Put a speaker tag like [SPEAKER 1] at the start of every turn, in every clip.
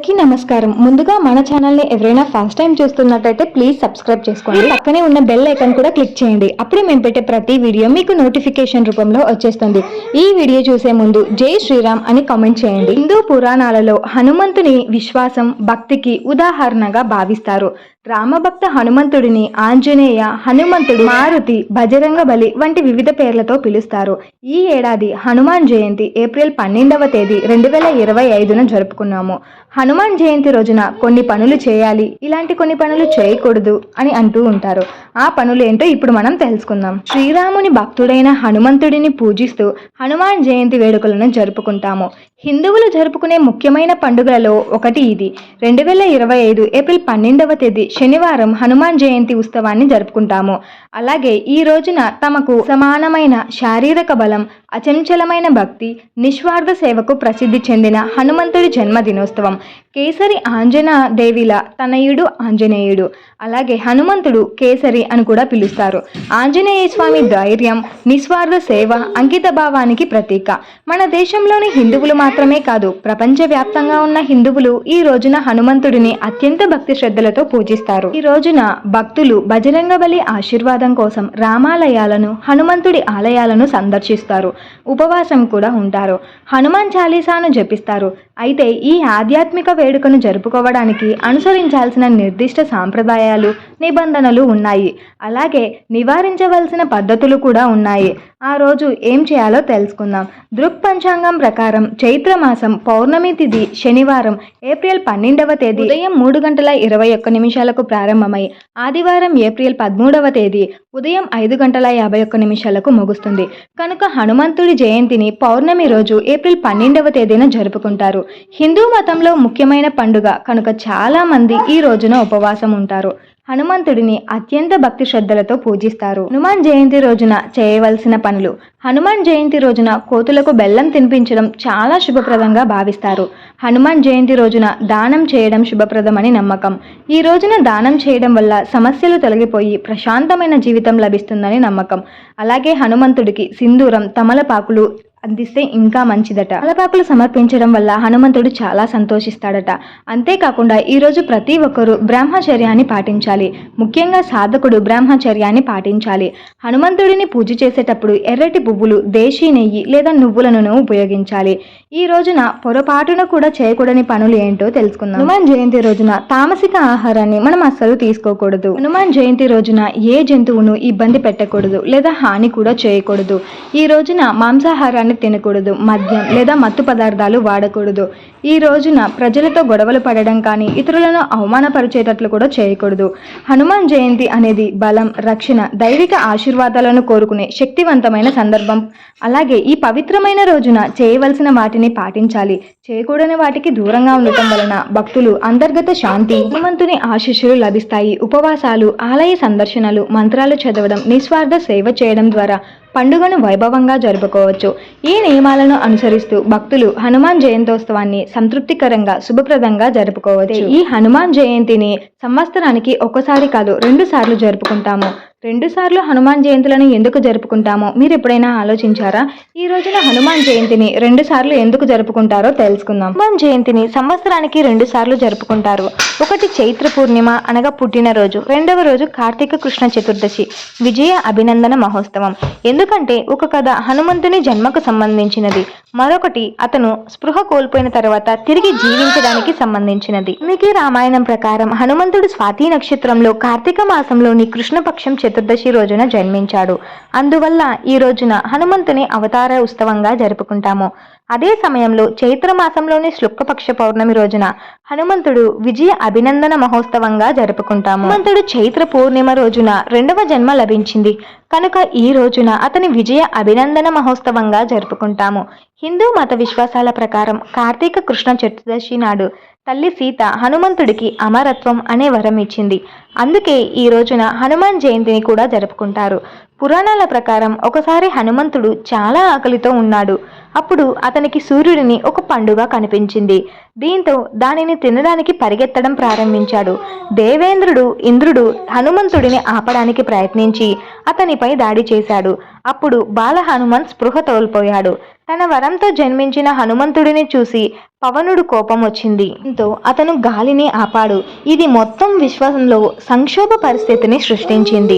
[SPEAKER 1] అందరికీ నమస్కారం. ముందుగా మన ఛానల్ని ఎవరైనా ఫస్ట్ టైం చూస్తున్నట్టయితే ప్లీజ్ సబ్స్క్రైబ్ చేసుకోండి. పక్కనే ఉన్న బెల్ ఐకాన్ కూడా క్లిక్ చేయండి. అప్పుడే మేము పెట్టే ప్రతి వీడియో మీకు నోటిఫికేషన్ రూపంలో వచ్చేస్తుంది. ఈ వీడియో చూసే ముందు జై శ్రీరామ్ అని కామెంట్ చేయండి. హిందూ పురాణాలలో హనుమంతుని విశ్వాసం, భక్తికి ఉదాహరణగా భావిస్తారు. రామభక్త హనుమంతుడిని ఆంజనేయ, హనుమంతుడు, మారుతి, బజరంగ బలి వంటి వివిధ పేర్లతో పిలుస్తారు. ఈ ఏడాది హనుమాన్ జయంతి ఏప్రిల్ 12వ తేదీ 2025న జరుపుకున్నాము. హనుమాన్ జయంతి రోజున కొన్ని పనులు చేయాలి, ఇలాంటి కొన్ని పనులు చేయకూడదు అని అంటూ ఉంటారు. ఆ పనులు ఏంటో ఇప్పుడు మనం తెలుసుకుందాం. శ్రీరాముని భక్తుడైన హనుమంతుడిని పూజిస్తూ హనుమాన్ జయంతి వేడుకలను జరుపుకుంటాము. హిందువులు జరుపుకునే ముఖ్యమైన పండుగలలో ఒకటి ఇది. 2025 ఏప్రిల్ 12వ తేదీ శనివారం హనుమాన్ జయంతి ఉత్సవాన్ని జరుపుకుంటాము. అలాగే ఈ రోజున తమకు సమానమైన శారీరక బలం, అచంచలమైన భక్తి, నిస్వార్థ సేవకు ప్రసిద్ధి చెందిన హనుమంతుడి జన్మదినోత్సవం. కేసరి ఆంజనా దేవిల తనయుడు ఆంజనేయుడు. అలాగే హనుమంతుడు కేసరి అని కూడా పిలుస్తారు. ఆంజనేయ స్వామి ధైర్యం, నిస్వార్థ సేవ, అంకిత భావానికి ప్రతీక. మన దేశంలోని హిందువులు మాత్రమే కాదు, ప్రపంచవ్యాప్తంగా ఉన్న హిందువులు ఈ రోజున హనుమంతుడిని అత్యంత భక్తి శ్రద్ధలతో పూజిస్తారు. ఈ రోజున భక్తులు బజరంగ బలి ఆశీర్వాదం కోసం రామాలయాలను, హనుమంతుడి ఆలయాలను సందర్శిస్తారు. ఉపవాసం కూడా ఉంటారు. హనుమాన్ చాలీసాను జపిస్తారు. అయితే ఈ ఆధ్యాత్మిక వేడుకను జరుపుకోవడానికి అనుసరించాల్సిన నిర్దిష్ట సాంప్రదాయాలు, నిబంధనలు ఉన్నాయి. అలాగే నివారించవలసిన పద్ధతులు కూడా ఉన్నాయి. ఆ రోజు ఏం చేయాలో తెలుసుకుందాం. దృక్ పంచాంగం ప్రకారం చైత్రమాసం పౌర్ణమి తిథి శనివారం ఏప్రిల్ 12వ తేదీ ఉదయం 3:21 ప్రారంభమై ఆదివారం ఏప్రిల్ 13వ తేదీ ఉదయం 5:51 ముగుస్తుంది. కనుక హనుమంతుడి జయంతిని పౌర్ణమి రోజు ఏప్రిల్ 12వ తేదీన జరుపుకుంటారు. హిందూ మతంలో ముఖ్యమైన పండుగ కనుక చాలా మంది ఈ రోజున ఉపవాసం ఉంటారు. హనుమంతుడిని అత్యంత భక్తి శ్రద్ధలతో పూజిస్తారు. హనుమాన్ జయంతి రోజున చేయవలసిన పనులు. హనుమాన్ జయంతి రోజున కోతులకు బెల్లం తినిపించడం చాలా శుభప్రదంగా భావిస్తారు. హనుమాన్ జయంతి రోజున దానం చేయడం శుభప్రదమని నమ్మకం. ఈ రోజున దానం చేయడం వల్ల సమస్యలు తొలగిపోయి ప్రశాంతమైన జీవితం లభిస్తుందని నమ్మకం. అలాగే హనుమంతుడికి సింధూరం, తమలపాకులు అందిస్తే ఇంకా మంచిదట. తమలపాకులు సమర్పించడం వల్ల హనుమంతుడు చాలా సంతోషిస్తాడట. అంతేకాకుండా ఈరోజు ప్రతి ఒక్కరూ బ్రహ్మచర్యాన్ని పాటించాలి. ముఖ్యంగా సాధకుడు బ్రహ్మచర్యాన్ని పాటించాలి. హనుమంతుడిని పూజ చేసేటప్పుడు ఎర్రటి పువ్వులు, దేశీ నెయ్యి లేదా నువ్వులను ఉపయోగించాలి. ఈ రోజున పొరపాటున కూడా చేయకూడని పనులు ఏంటో తెలుసుకుందాం. హనుమాన్ జయంతి రోజున తామసిక ఆహారాన్ని మనం అస్సలు తీసుకోకూడదు. హనుమాన్ జయంతి రోజున ఏ జంతువును ఇబ్బంది పెట్టకూడదు లేదా హాని కూడా చేయకూడదు. ఈ రోజున మాంసాహారాన్ని తినకూడదు. మద్యం లేదా మత్తు పదార్థాలు వాడకూడదు. ఈ రోజున ప్రజలతో గొడవలు పడడం కానీ ఇతరులను అవమానపరిచేటట్లు కూడా చేయకూడదు. హనుమాన్ జయంతి అనేది బలం, రక్షణ, దైవిక ఆశీర్వాదాలను కోరుకునే శక్తివంతమైన సందర్భం. అలాగే ఈ పవిత్రమైన రోజున చేయవలసిన వాటిని పాటించాలి. చేయకూడని వాటికి దూరంగా ఉండటం వలన భక్తులు అంతర్గత శాంతి, హనుమంతుని ఆశీస్సులు లభిస్తాయి. ఉపవాసాలు, ఆలయ సందర్శనలు, మంత్రాలు చదవడం, నిస్వార్థ సేవ చేయడం ద్వారా పండుగను వైభవంగా జరుపుకోవచ్చు. ఈ నియమాలను అనుసరిస్తూ భక్తులు హనుమాన్ జయంతోత్సవాన్ని సంతృప్తికరంగా, శుభప్రదంగా జరుపుకోవచ్చు. ఈ హనుమాన్ జయంతిని సంవత్సరానికి ఒకసారి కాదు 2 సార్లు జరుపుకుంటాము. 2 సార్లు హనుమాన్ జయంతులను ఎందుకు జరుపుకుంటామో మీరు ఎప్పుడైనా ఆలోచించారా? ఈ రోజున హనుమాన్ జయంతిని 2 సార్లు ఎందుకు జరుపుకుంటారో తెలుసుకుందాం. హనుమాన్ జయంతిని సంవత్సరానికి 2 సార్లు జరుపుకుంటారు. ఒకటి చైత్ర పూర్ణిమ అనగా పుట్టినరోజు, రెండవ రోజు కార్తీక కృష్ణ చతుర్దశి, విజయ అభినందన మహోత్సవం. ఎందుకంటే ఒక కథ హనుమంతుని జన్మకు సంబంధించినది, మరొకటి అతను స్పృహ కోల్పోయిన తర్వాత తిరిగి జీవించడానికి సంబంధించినది. వాల్మీకి రామాయణం ప్రకారం హనుమంతుడు స్వాతి నక్షత్రంలో కార్తీక మాసంలోని కృష్ణపక్షం చతుర్దశి రోజున జన్మించాడు. అందువల్ల ఈ రోజున హనుమంతుని అవతార ఉత్సవంగా జరుపుకుంటాము. అదే సమయంలో చైత్ర మాసంలోని శుక్లపక్ష పౌర్ణమి రోజున హనుమంతుడు విజయ అభినందన మహోత్సవంగా జరుపుకుంటాము. హనుమంతుడు చైత్ర పూర్ణిమ రోజున 2వ జన్మ లభించింది కనుక ఈ రోజున అతని విజయ అభినందన మహోత్సవంగా జరుపుకుంటాము. హిందూ మత విశ్వాసాల ప్రకారం కార్తీక కృష్ణ చతుర్దశి నాడు తల్లి సీత హనుమంతుడికి అమరత్వం అనే వరం ఇచ్చింది. అందుకే ఈ రోజున హనుమాన్ జయంతిని కూడా జరుపుకుంటారు. పురాణాల ప్రకారం ఒకసారి హనుమంతుడు చాలా ఆకలితో ఉన్నాడు. అప్పుడు అతనికి సూర్యుడిని ఒక పండుగ కనిపించింది. దీంతో దానిని తినడానికి పరిగెత్తడం ప్రారంభించాడు. దేవేంద్రుడు ఇంద్రుడు హనుమంతుడిని ఆపడానికి ప్రయత్నించి అతనిపై దాడి చేశాడు. అప్పుడు బాల హనుమాన్ స్పృహ కోల్పోయాడు. తన వరంతో జన్మించిన హనుమంతుడిని చూసి పవనుడు కోపం వచ్చింది. దీంతో అతను గాలిని ఆపాడు. ఇది మొత్తం విశ్వంలో సంక్షోభ పరిస్థితిని సృష్టించింది.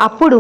[SPEAKER 1] అప్పుడు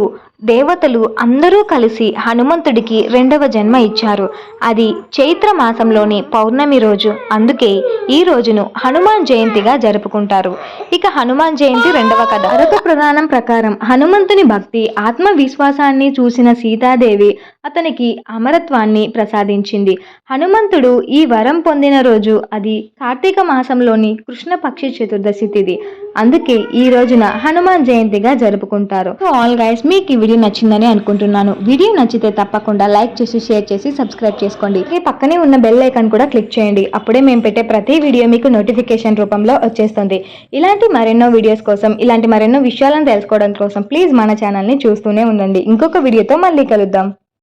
[SPEAKER 1] దేవతలు అందరూ కలిసి హనుమంతుడికి రెండవ జన్మ ఇచ్చారు. అది చైత్ర మాసంలోని పౌర్ణమి రోజు. అందుకే ఈ రోజును హనుమాన్ జయంతిగా జరుపుకుంటారు. ఇక హనుమాన్ జయంతి రెండవ కథ. భరత పురాణం ప్రకారం హనుమంతుని భక్తి ఆత్మవిశ్వాసాన్ని చూసిన సీతాదేవి అతనికి అమరత్వాన్ని ప్రసాదించింది. హనుమంతుడు ఈ వరం పొందిన రోజు అది కార్తీక మాసంలోని కృష్ణపక్షి చతుర్దశి తిథి. అందుకే ఈ రోజున హనుమాన్ జయంతిగా జరుపుకుంటారు. సో ఆల్ గైస్, మీకు ఈ వీడియో నచ్చిందని అనుకుంటున్నాను. వీడియో నచ్చితే తప్పకుండా లైక్ చేసి షేర్ చేసి సబ్స్క్రైబ్ చేసుకోండి. ఈ పక్కనే ఉన్న బెల్ ఐకాన్ కూడా క్లిక్ చేయండి. అప్పుడే మేము పెట్టే ప్రతి వీడియో మీకు నోటిఫికేషన్ రూపంలో వచ్చేస్తుంది. ఇలాంటి మరెన్నో వీడియోస్ కోసం, ఇలాంటి మరెన్నో విషయాలను తెలుసుకోవడం కోసం ప్లీజ్ మన ఛానల్ని చూస్తూనే ఉండండి. ఇంకొక వీడియోతో మళ్ళీ కలుద్దాం.